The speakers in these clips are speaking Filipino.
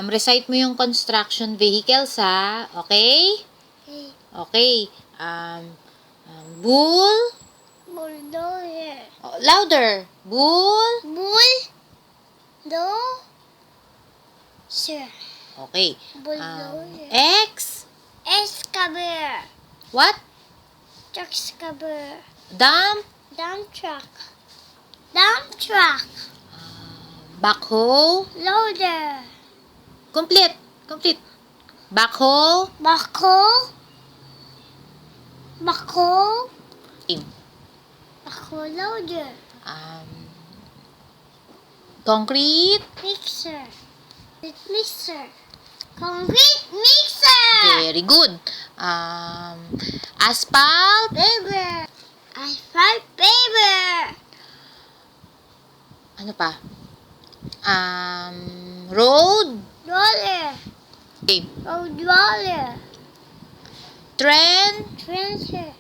Recite mo yung construction vehicles, ha? Okay? Okay. Okay. Bull. Bulldozer. Oh, louder. Bull. Sir. Okay. Bulldozer. X. Excavator. What? Excavator. Dump. Dump truck. Dump truck. Backhoe. Loader. Complete. Backhoe. Backhoe. Team. Backhoe loader. Concrete. Mixer. Concrete mixer. Very good. Asphalt. Paper. Asphalt paper. Ano pa? Road. Roller. Okay. Road roller. Trencher.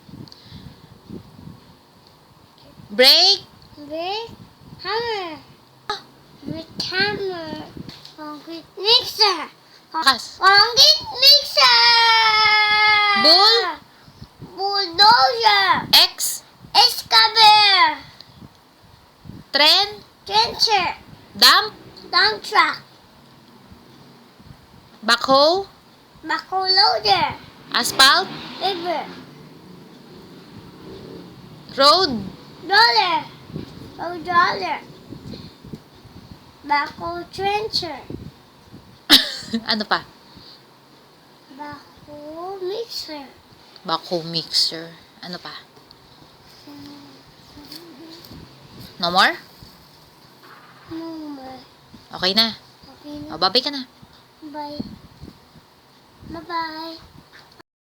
Brake. Brake. Hammer. Brake hammer. Concrete mixer. Kas. Concrete mixer. Bulldozer. X. Excavator. Trencher. Dump. Dump truck. Backhoe. Backhoe loader. Asphalt. Paper. Road. Roller. Road roller. Backhoe trencher. Ano pa? Backhoe mixer. Backhoe mixer. Ano pa? No more? Number. Okay na. Okay na. O, babay ka na. Bye. Bye-bye.